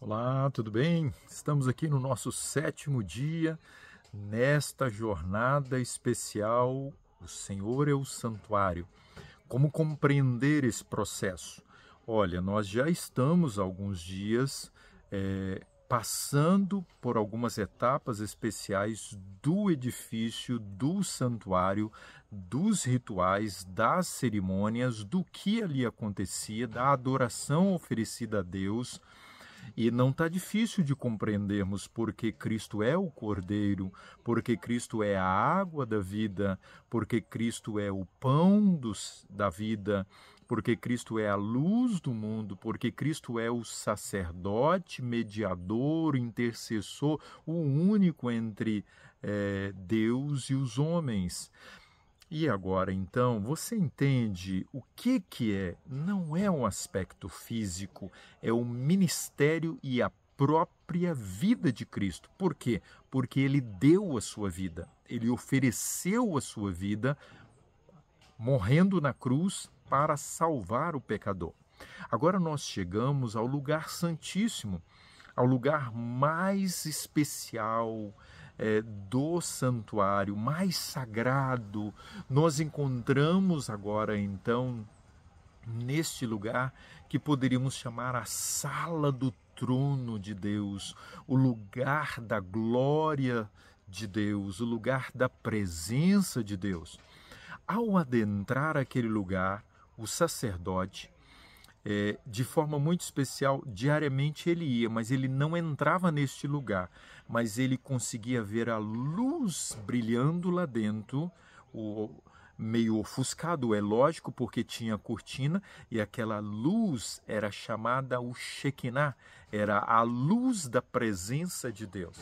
Olá, tudo bem? Estamos aqui no nosso 7º dia, nesta jornada especial. O Senhor é o Santuário. Como compreender esse processo? Olha, nós já estamos há alguns dias passando por algumas etapas especiais do edifício, do santuário, dos rituais, das cerimônias, do que ali acontecia, da adoração oferecida a Deus. E não está difícil de compreendermos porque Cristo é o Cordeiro, porque Cristo é a água da vida, porque Cristo é o pão da vida, porque Cristo é a luz do mundo, porque Cristo é o sacerdote, mediador, intercessor, o único entre Deus e os homens. E agora, então, você entende o que é? Não é um aspecto físico, é o ministério e a própria vida de Cristo. Por quê? Porque ele deu a sua vida, ele ofereceu a sua vida, morrendo na cruz para salvar o pecador. Agora nós chegamos ao lugar santíssimo, ao lugar mais especial do santuário, mais sagrado. Nós encontramos agora, então, neste lugar que poderíamos chamar a sala do trono de Deus, o lugar da glória de Deus, o lugar da presença de Deus. Ao adentrar aquele lugar, o sacerdote, de forma muito especial, diariamente ele ia, mas ele não entrava neste lugar, mas ele conseguia ver a luz brilhando lá dentro, meio ofuscado, é lógico, porque tinha cortina, e aquela luz era chamada o Shekinah, era a luz da presença de Deus.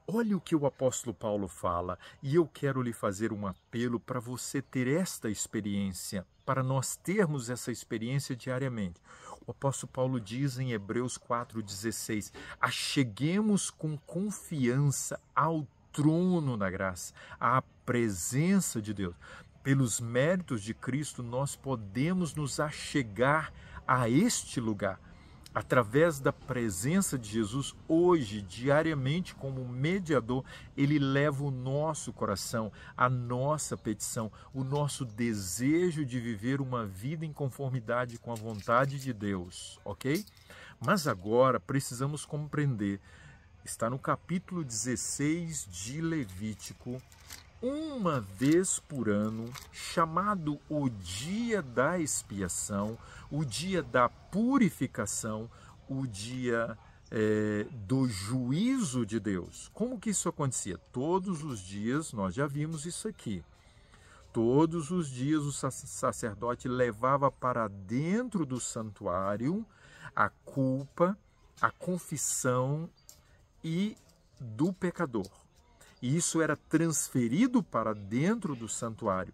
Olha o que o apóstolo Paulo fala, e eu quero lhe fazer um apelo para você ter esta experiência, para nós termos essa experiência diariamente. O apóstolo Paulo diz em Hebreus 4,16, acheguemos com confiança ao trono da graça, à presença de Deus. Pelos méritos de Cristo, nós podemos nos achegar a este lugar. Através da presença de Jesus, hoje, diariamente, como mediador, ele leva o nosso coração, a nossa petição, o nosso desejo de viver uma vida em conformidade com a vontade de Deus, ok? Mas agora precisamos compreender, está no capítulo 16 de Levítico, uma vez por ano, chamado o dia da expiação, o dia da purificação, o dia do juízo de Deus. Como que isso acontecia? Todos os dias, nós já vimos isso aqui. Todos os dias o sacerdote levava para dentro do santuário a culpa, a confissão e do pecador. E isso era transferido para dentro do santuário.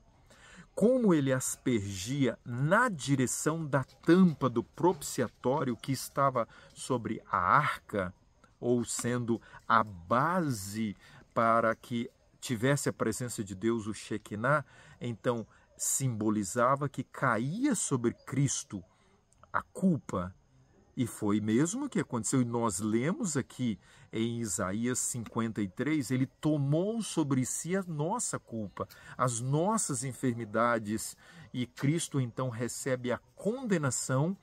Como ele aspergia na direção da tampa do propiciatório que estava sobre a arca, ou sendo a base para que tivesse a presença de Deus, o Shekinah, então simbolizava que caía sobre Cristo a culpa. E foi mesmo o que aconteceu, e nós lemos aqui em Isaías 53, ele tomou sobre si a nossa culpa, as nossas enfermidades, e Cristo então recebe a condenação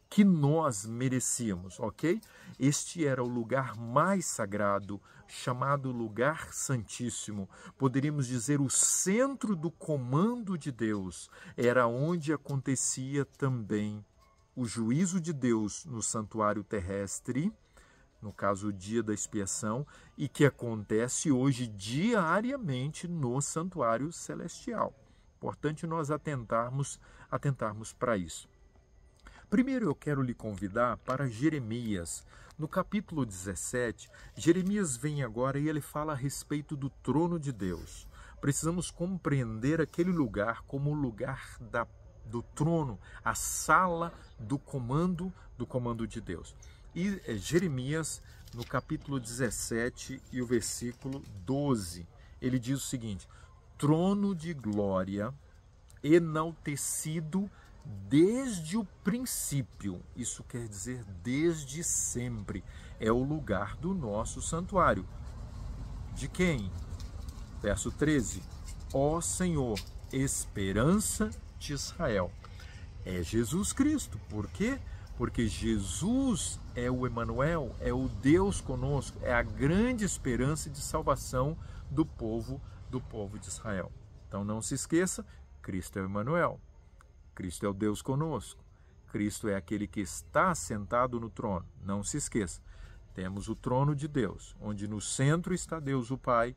que nós merecíamos, ok? Este era o lugar mais sagrado, chamado lugar santíssimo. Poderíamos dizer o centro do comando de Deus, era onde acontecia também o juízo de Deus no santuário terrestre, no caso o dia da expiação, e que acontece hoje diariamente no santuário celestial. Importante nós atentarmos para isso. Primeiro eu quero lhe convidar para Jeremias. No capítulo 17, Jeremias vem agora e ele fala a respeito do trono de Deus. Precisamos compreender aquele lugar como o lugar do trono, a sala do comando de Deus. E Jeremias, no capítulo 17 e o versículo 12, ele diz o seguinte: trono de glória, enaltecido desde o princípio, isso quer dizer desde sempre, é o lugar do nosso santuário. De quem? Verso 13. Ó Senhor, esperança de Israel. É Jesus Cristo. Por quê? Porque Jesus é o Emanuel, é o Deus conosco, é a grande esperança de salvação do povo de Israel. Então não se esqueça, Cristo é o Emanuel, Cristo é o Deus conosco, Cristo é aquele que está sentado no trono. Não se esqueça, temos o trono de Deus, onde no centro está Deus o Pai,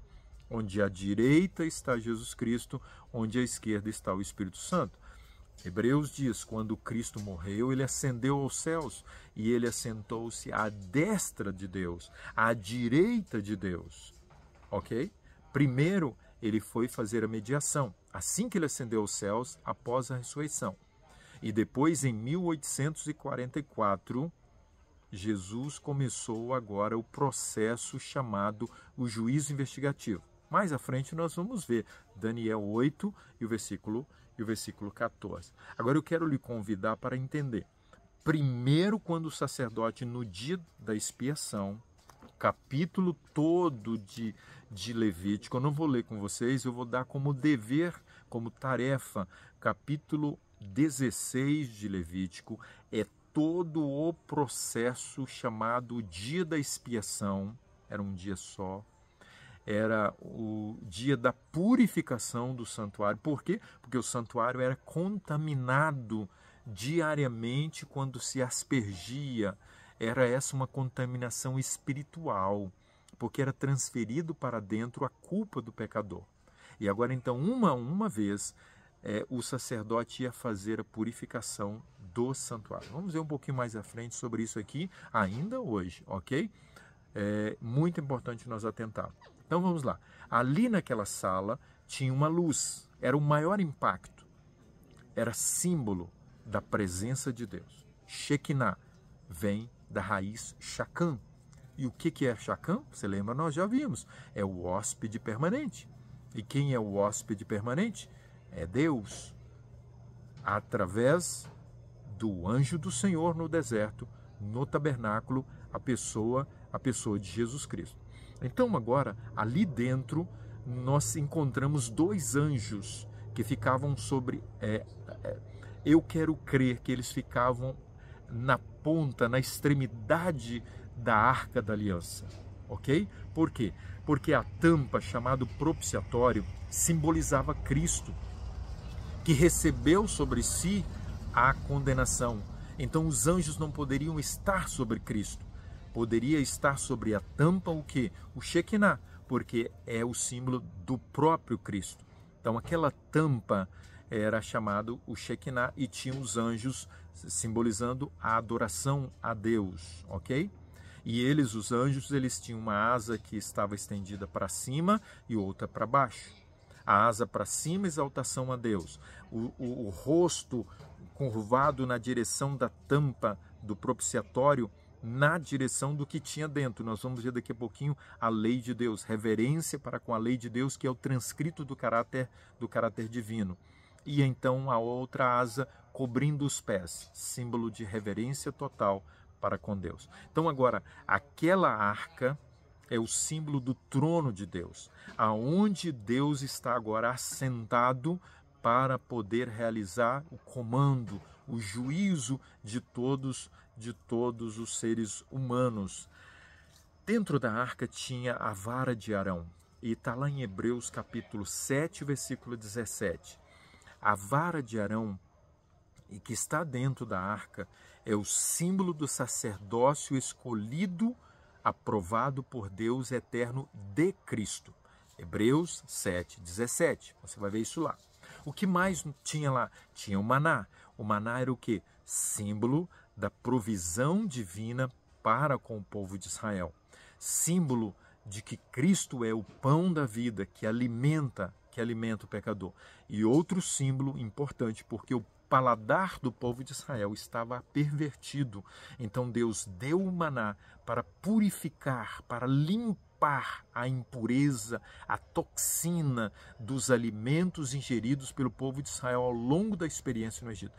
onde à direita está Jesus Cristo, onde à esquerda está o Espírito Santo. Hebreus diz, quando Cristo morreu, ele ascendeu aos céus e ele assentou-se à destra de Deus, à direita de Deus. Ok? Primeiro, ele foi fazer a mediação, assim que ele ascendeu aos céus, após a ressurreição. E depois, em 1844, Jesus começou agora o processo chamado o juízo investigativo. Mais à frente nós vamos ver Daniel 8 e o versículo 14. Agora eu quero lhe convidar para entender. Primeiro, quando o sacerdote, no dia da expiação, capítulo todo de Levítico, eu não vou ler com vocês, eu vou dar como dever, como tarefa, capítulo 16 de Levítico, é todo o processo chamado dia da expiação, era um dia só, era o dia da purificação do santuário. Por quê? Porque o santuário era contaminado diariamente quando se aspergia. Era essa uma contaminação espiritual, porque era transferido para dentro a culpa do pecador. E agora, então, uma vez, o sacerdote ia fazer a purificação do santuário. Vamos ver um pouquinho mais à frente sobre isso aqui, ainda hoje, ok? É muito importante nós atentarmos. Então vamos lá. Ali naquela sala tinha uma luz, era o maior impacto, era símbolo da presença de Deus. Shekinah vem da raiz Shakam. E o que é Shakam? Você lembra? Nós já vimos. É o hóspede permanente. E quem é o hóspede permanente? É Deus. Através do anjo do Senhor no deserto, no tabernáculo, a pessoa de Jesus Cristo. Então agora, ali dentro, nós encontramos dois anjos que ficavam sobre... eu quero crer que eles ficavam na ponta, na extremidade da Arca da Aliança, ok? Por quê? Porque a tampa, chamado propiciatório, simbolizava Cristo, que recebeu sobre si a condenação. Então os anjos não poderiam estar sobre Cristo. Poderia estar sobre a tampa o quê? O Shekinah, porque é o símbolo do próprio Cristo. Então aquela tampa era chamado o Shekinah e tinha os anjos simbolizando a adoração a Deus, ok? E eles, os anjos, eles tinham uma asa que estava estendida para cima e outra para baixo. A asa para cima, exaltação a Deus. O rosto curvado na direção da tampa do propiciatório, na direção do que tinha dentro. Nós vamos ver daqui a pouquinho a lei de Deus, reverência para com a lei de Deus, que é o transcrito do caráter divino. E então a outra asa cobrindo os pés, símbolo de reverência total para com Deus. Então agora, aquela arca é o símbolo do trono de Deus, aonde Deus está agora assentado para poder realizar o comando, o juízo de todos os seres humanos. Dentro da arca tinha a vara de Arão, e está lá em Hebreus capítulo 7, versículo 17. A vara de Arão, e que está dentro da arca, é o símbolo do sacerdócio escolhido, aprovado por Deus eterno de Cristo. Hebreus 7, 17. Você vai ver isso lá. O que mais tinha lá? Tinha o maná. O maná era o quê? Símbolo da provisão divina para com o povo de Israel. Símbolo de que Cristo é o pão da vida que alimenta o pecador. E outro símbolo importante, porque o paladar do povo de Israel estava pervertido. Então Deus deu o maná para purificar, para limpar a impureza, a toxina dos alimentos ingeridos pelo povo de Israel ao longo da experiência no Egito.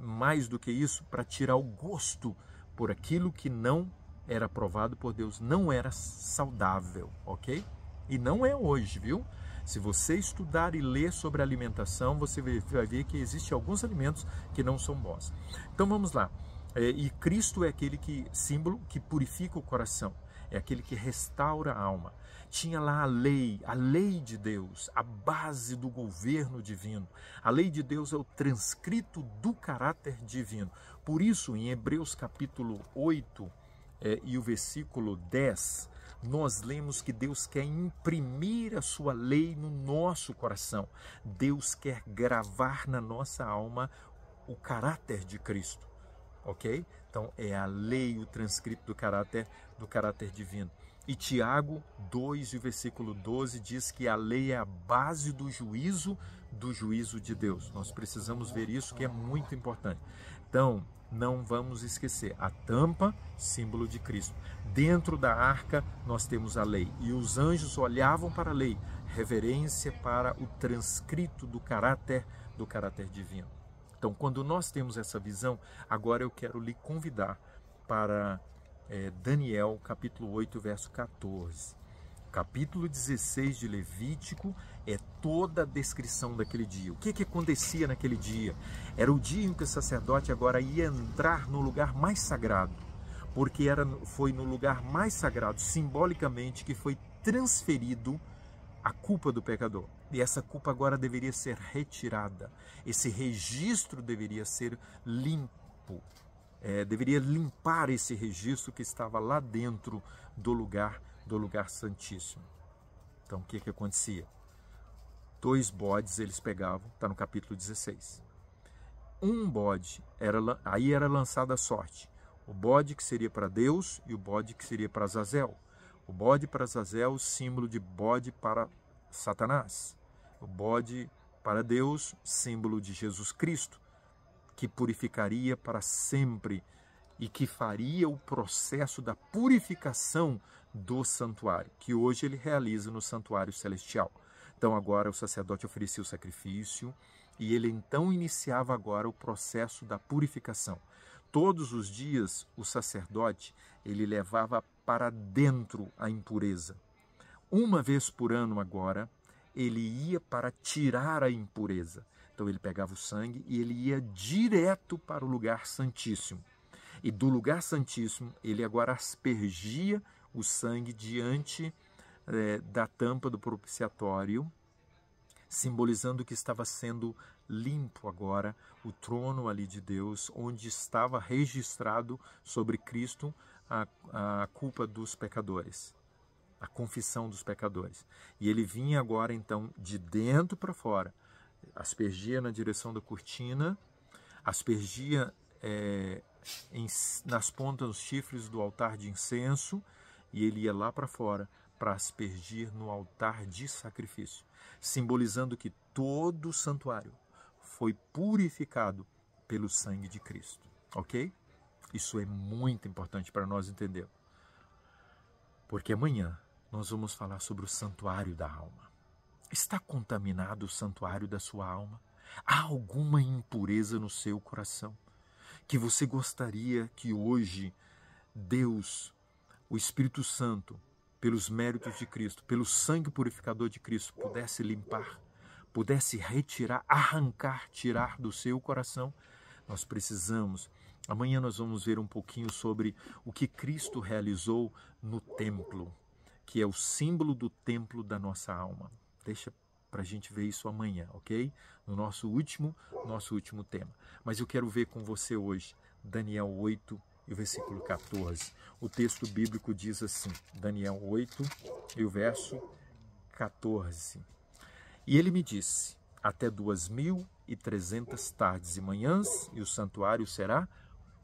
Mais do que isso, para tirar o gosto por aquilo que não era aprovado por Deus, não era saudável, ok? E não é hoje, viu? Se você estudar e ler sobre alimentação, você vai ver que existem alguns alimentos que não são bons. Então vamos lá. E Cristo é aquele símbolo que purifica o coração, é aquele que restaura a alma. Tinha lá a lei de Deus, a base do governo divino. A lei de Deus é o transcrito do caráter divino. Por isso, em Hebreus capítulo 8 e o versículo 10, nós lemos que Deus quer imprimir a sua lei no nosso coração. Deus quer gravar na nossa alma o caráter de Cristo. Ok? Então é a lei, o transcrito do caráter divino. E Tiago 2, e o versículo 12 diz que a lei é a base do juízo de Deus. Nós precisamos ver isso, que é muito importante. Então, não vamos esquecer, a tampa, símbolo de Cristo. Dentro da arca nós temos a lei, e os anjos olhavam para a lei, reverência para o transcrito do caráter divino. Então, quando nós temos essa visão, agora eu quero lhe convidar para Daniel, capítulo 8, verso 14. Capítulo 16 de Levítico é toda a descrição daquele dia. O que acontecia naquele dia? Era o dia em que o sacerdote agora ia entrar no lugar mais sagrado, porque foi no lugar mais sagrado, simbolicamente, que foi transferido a culpa do pecador. E essa culpa agora deveria ser retirada. Esse registro deveria ser limpo. Deveria limpar esse registro que estava lá dentro do lugar santíssimo. Então, o que acontecia? 2 bodes eles pegavam, está no capítulo 16. Um bode, aí era lançada a sorte. O bode que seria para Deus e o bode que seria para Azazel. O bode para Azazel, símbolo de bode para Satanás. O bode para Deus, símbolo de Jesus Cristo, que purificaria para sempre e que faria o processo da purificação do santuário, que hoje ele realiza no santuário celestial. Então agora o sacerdote oferecia o sacrifício e ele então iniciava agora o processo da purificação. Todos os dias o sacerdote ele levava para dentro a impureza. Uma vez por ano agora ele ia para tirar a impureza. Então ele pegava o sangue e ele ia direto para o lugar santíssimo. E do lugar santíssimo ele agora aspergia o sangue diante da tampa do propiciatório, simbolizando que estava sendo limpo agora o trono ali de Deus, onde estava registrado sobre Cristo a culpa dos pecadores, a confissão dos pecadores. E ele vinha agora então de dentro para fora, aspergia na direção da cortina, aspergia nas pontas dos chifres do altar de incenso, e ele ia lá para fora para aspergir no altar de sacrifício, simbolizando que todo o santuário foi purificado pelo sangue de Cristo, ok? Isso é muito importante para nós entendermos, porque amanhã nós vamos falar sobre o santuário da alma. Está contaminado o santuário da sua alma? Há alguma impureza no seu coração que você gostaria que hoje Deus, o Espírito Santo, pelos méritos de Cristo, pelo sangue purificador de Cristo, pudesse limpar, pudesse retirar, arrancar, tirar do seu coração? Nós precisamos. Amanhã nós vamos ver um pouquinho sobre o que Cristo realizou no templo, que é o símbolo do templo da nossa alma. Deixa para a gente ver isso amanhã, ok? No nosso último tema. Mas eu quero ver com você hoje Daniel 8 e o versículo 14. O texto bíblico diz assim, Daniel 8 e o verso 14. E ele me disse, até 2.300 tardes e manhãs, e o santuário será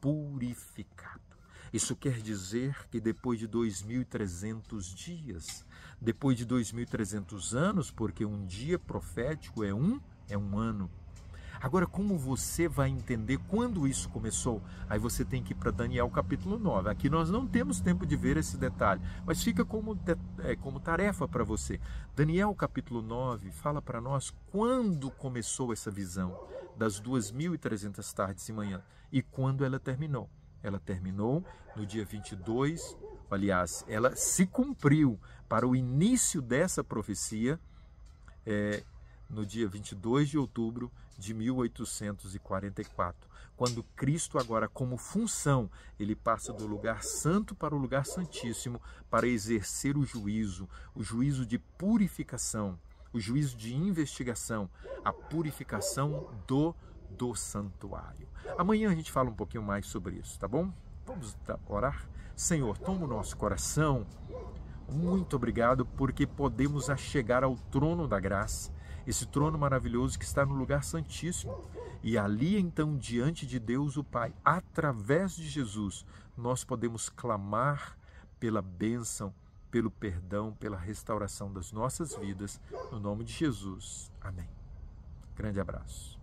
purificado. Isso quer dizer que depois de 2.300 dias, depois de 2.300 anos, porque um dia profético é um ano. Agora, como você vai entender quando isso começou? Aí você tem que ir para Daniel capítulo 9. Aqui nós não temos tempo de ver esse detalhe, mas fica como tarefa para você. Daniel capítulo 9 fala para nós quando começou essa visão das 2.300 tardes e manhã e quando ela terminou. ela terminou no dia 22, aliás, ela se cumpriu para o início dessa profecia no dia 22 de outubro de 1844, quando Cristo agora, como função, ele passa do lugar santo para o lugar santíssimo para exercer o juízo de purificação, o juízo de investigação, a purificação do santuário. Amanhã a gente fala um pouquinho mais sobre isso, tá bom? Vamos orar? Senhor, toma o nosso coração. Muito obrigado porque podemos achegar ao trono da graça, esse trono maravilhoso que está no lugar santíssimo. E ali então, diante de Deus o Pai, através de Jesus, nós podemos clamar pela bênção, pelo perdão, pela restauração das nossas vidas, no nome de Jesus. Amém. Grande abraço.